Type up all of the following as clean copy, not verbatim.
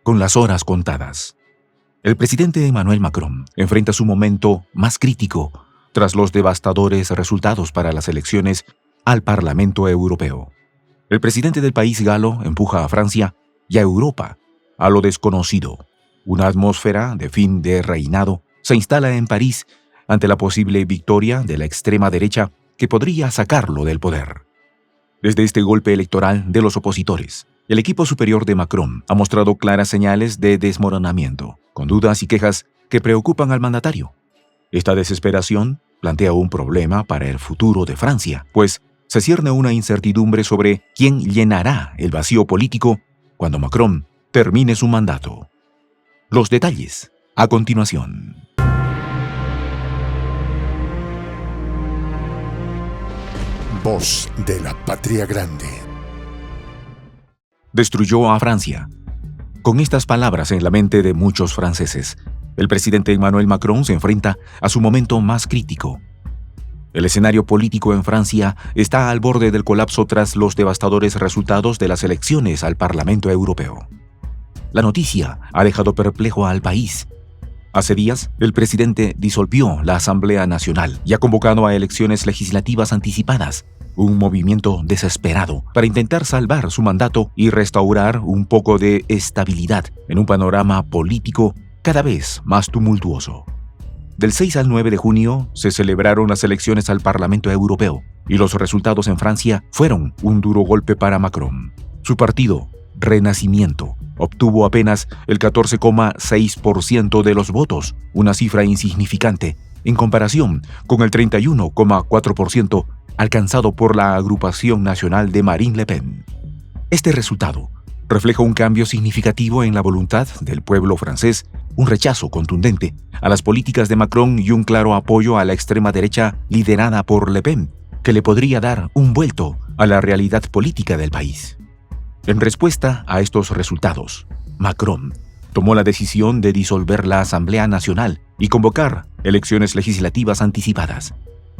con las horas contadas. El presidente Emmanuel Macron enfrenta su momento más crítico tras los devastadores resultados para las elecciones al Parlamento Europeo. El presidente del país galo empuja a Francia y a Europa a lo desconocido. Una atmósfera de fin de reinado se instala en París ante la posible victoria de la extrema derecha que podría sacarlo del poder. Desde este golpe electoral de los opositores, el equipo superior de Macron ha mostrado claras señales de desmoronamiento, con dudas y quejas que preocupan al mandatario. Esta desesperación plantea un problema para el futuro de Francia, pues se cierne una incertidumbre sobre quién llenará el vacío político cuando Macron termine su mandato. Los detalles a continuación. Voz de la Patria Grande. Destruyó a Francia. Con estas palabras en la mente de muchos franceses, el presidente Emmanuel Macron se enfrenta a su momento más crítico. El escenario político en Francia está al borde del colapso tras los devastadores resultados de las elecciones al Parlamento Europeo. La noticia ha dejado perplejo al país. Hace días, el presidente disolvió la Asamblea Nacional y ha convocado a elecciones legislativas anticipadas, un movimiento desesperado para intentar salvar su mandato y restaurar un poco de estabilidad en un panorama político cada vez más tumultuoso. Del 6 al 9 de junio se celebraron las elecciones al Parlamento Europeo y los resultados en Francia fueron un duro golpe para Macron. Su partido, Renacimiento, obtuvo apenas el 14,6% de los votos, una cifra insignificante en comparación con el 31,4% alcanzado por la Agrupación Nacional de Marine Le Pen. Este resultado refleja un cambio significativo en la voluntad del pueblo francés, un rechazo contundente a las políticas de Macron y un claro apoyo a la extrema derecha liderada por Le Pen, que le podría dar un vuelto a la realidad política del país. En respuesta a estos resultados, Macron tomó la decisión de disolver la Asamblea Nacional y convocar elecciones legislativas anticipadas,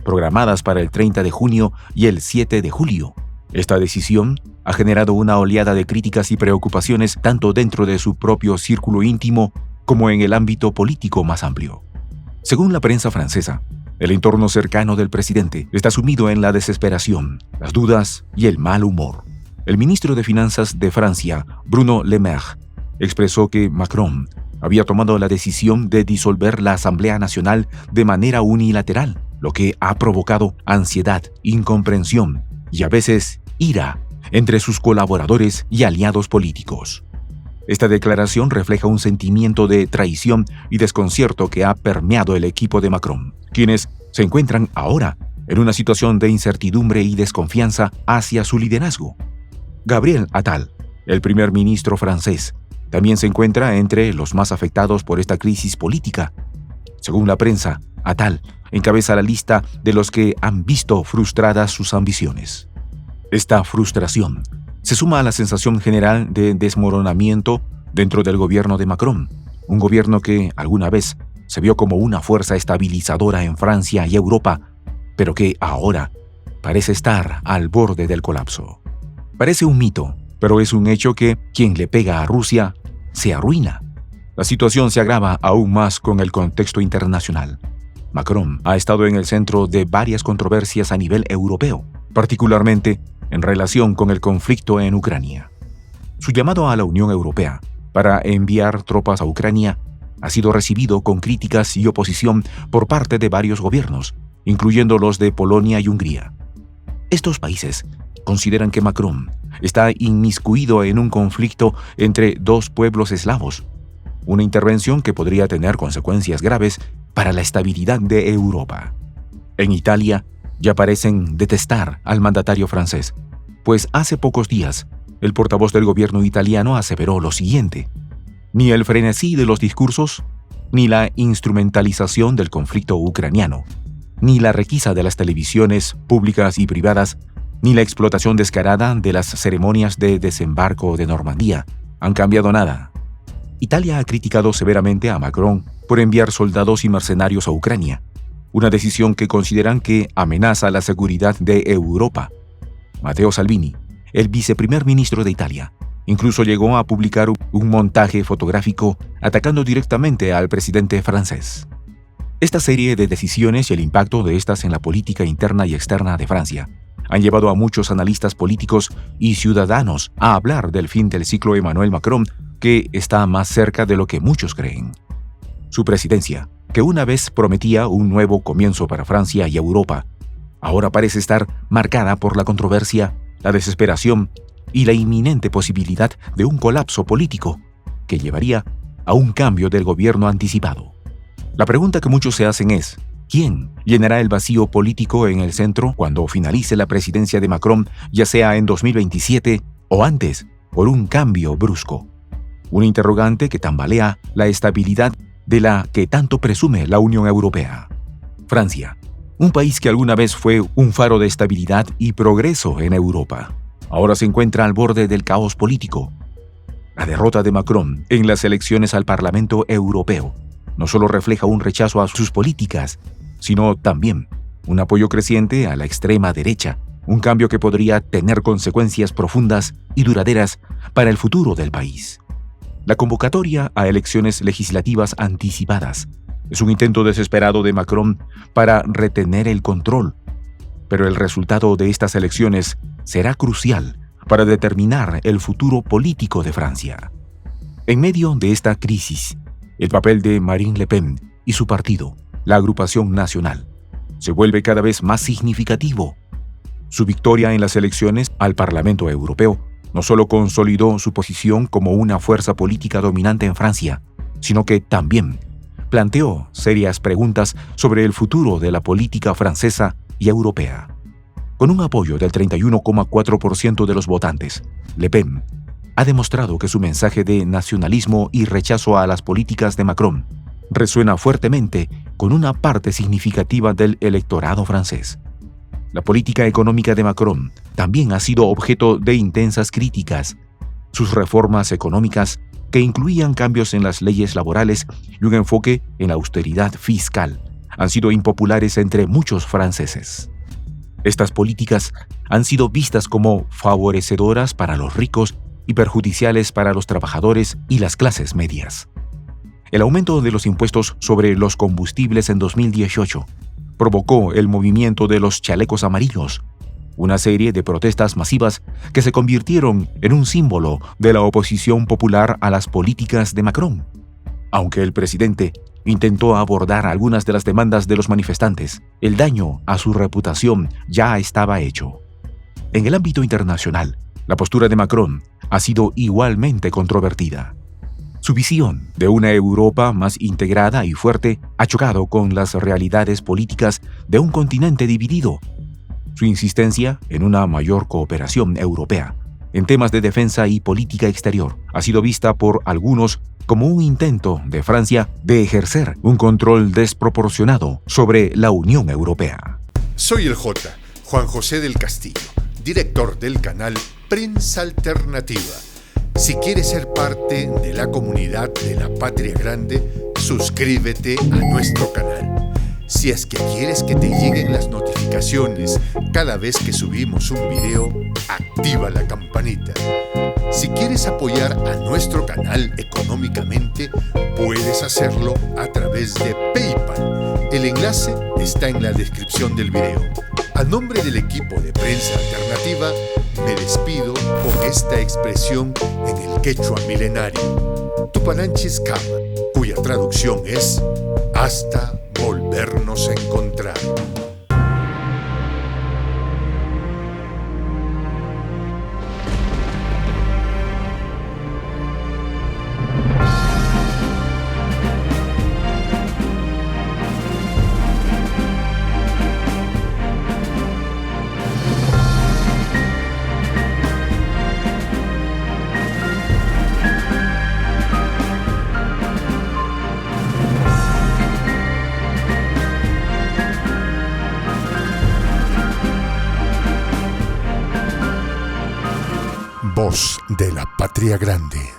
programadas para el 30 de junio y el 7 de julio. Esta decisión ha generado una oleada de críticas y preocupaciones tanto dentro de su propio círculo íntimo como en el ámbito político más amplio. Según la prensa francesa, el entorno cercano del presidente está sumido en la desesperación, las dudas y el mal humor. El ministro de Finanzas de Francia, Bruno Le Maire, expresó que Macron había tomado la decisión de disolver la Asamblea Nacional de manera unilateral, lo que ha provocado ansiedad, incomprensión y a veces ira entre sus colaboradores y aliados políticos. Esta declaración refleja un sentimiento de traición y desconcierto que ha permeado el equipo de Macron, quienes se encuentran ahora en una situación de incertidumbre y desconfianza hacia su liderazgo. Gabriel Attal, el primer ministro francés, también se encuentra entre los más afectados por esta crisis política. Según la prensa, Attal encabeza la lista de los que han visto frustradas sus ambiciones. Esta frustración se suma a la sensación general de desmoronamiento dentro del gobierno de Macron, un gobierno que alguna vez se vio como una fuerza estabilizadora en Francia y Europa, pero que ahora parece estar al borde del colapso. Parece un mito, pero es un hecho que quien le pega a Rusia se arruina. La situación se agrava aún más con el contexto internacional. Macron ha estado en el centro de varias controversias a nivel europeo, particularmente en relación con el conflicto en Ucrania. Su llamado a la Unión Europea para enviar tropas a Ucrania ha sido recibido con críticas y oposición por parte de varios gobiernos, incluyendo los de Polonia y Hungría. Estos países consideran que Macron está inmiscuido en un conflicto entre dos pueblos eslavos, una intervención que podría tener consecuencias graves para la estabilidad de Europa. En Italia ya parecen detestar al mandatario francés, pues hace pocos días el portavoz del gobierno italiano aseveró lo siguiente: ni el frenesí de los discursos, ni la instrumentalización del conflicto ucraniano, ni la requisa de las televisiones públicas y privadas, ni la explotación descarada de las ceremonias de desembarco de Normandía han cambiado nada. Italia ha criticado severamente a Macron por enviar soldados y mercenarios a Ucrania, una decisión que consideran que amenaza la seguridad de Europa. Matteo Salvini, el viceprimer ministro de Italia, Incluso llegó a publicar un montaje fotográfico atacando directamente al presidente francés. Esta serie de decisiones y el impacto de estas en la política interna y externa de Francia han llevado a muchos analistas políticos y ciudadanos a hablar del fin del ciclo Emmanuel Macron, que está más cerca de lo que muchos creen. Su presidencia, que una vez prometía un nuevo comienzo para Francia y Europa, ahora parece estar marcada por la controversia, la desesperación y la inminente posibilidad de un colapso político que llevaría a un cambio del gobierno anticipado. La pregunta que muchos se hacen es: ¿quién llenará el vacío político en el centro cuando finalice la presidencia de Macron, ya sea en 2027 o antes, por un cambio brusco? Un interrogante que tambalea la estabilidad de la que tanto presume la Unión Europea. Francia, un país que alguna vez fue un faro de estabilidad y progreso en Europa, ahora se encuentra al borde del caos político. La derrota de Macron en las elecciones al Parlamento Europeo no solo refleja un rechazo a sus políticas, sino también un apoyo creciente a la extrema derecha, un cambio que podría tener consecuencias profundas y duraderas para el futuro del país. La convocatoria a elecciones legislativas anticipadas es un intento desesperado de Macron para retener el control, pero el resultado de estas elecciones será crucial para determinar el futuro político de Francia. En medio de esta crisis, el papel de Marine Le Pen y su partido, la Agrupación Nacional, se vuelve cada vez más significativo. Su victoria en las elecciones al Parlamento Europeo no solo consolidó su posición como una fuerza política dominante en Francia, sino que también planteó serias preguntas sobre el futuro de la política francesa y europea. Con un apoyo del 31,4% de los votantes, Le Pen ha demostrado que su mensaje de nacionalismo y rechazo a las políticas de Macron resuena fuertemente con una parte significativa del electorado francés. La política económica de Macron también ha sido objeto de intensas críticas. Sus reformas económicas, que incluían cambios en las leyes laborales y un enfoque en la austeridad fiscal, han sido impopulares entre muchos franceses. Estas políticas han sido vistas como favorecedoras para los ricos y perjudiciales para los trabajadores y las clases medias. El aumento de los impuestos sobre los combustibles en 2018 provocó el movimiento de los chalecos amarillos, una serie de protestas masivas que se convirtieron en un símbolo de la oposición popular a las políticas de Macron. Aunque el presidente intentó abordar algunas de las demandas de los manifestantes, el daño a su reputación ya estaba hecho. En el ámbito internacional, la postura de Macron ha sido igualmente controvertida. Su visión de una Europa más integrada y fuerte ha chocado con las realidades políticas de un continente dividido. Su insistencia en una mayor cooperación europea en temas de defensa y política exterior ha sido vista por algunos como un intento de Francia de ejercer un control desproporcionado sobre la Unión Europea. Soy el J, Juan José del Castillo, director del canal Prensa Alternativa. Si quieres ser parte de la comunidad de la Patria Grande, suscríbete a nuestro canal. Si es que quieres que te lleguen las notificaciones cada vez que subimos un video, activa la campanita. Si quieres apoyar a nuestro canal económicamente, puedes hacerlo a través de PayPal. El enlace está en la descripción del video. A nombre del equipo de Prensa Alternativa, me despido con esta expresión en el quechua milenario, Tupananchis Kama, cuya traducción es hasta volvernos a encontrar. Voz de la Patria Grande.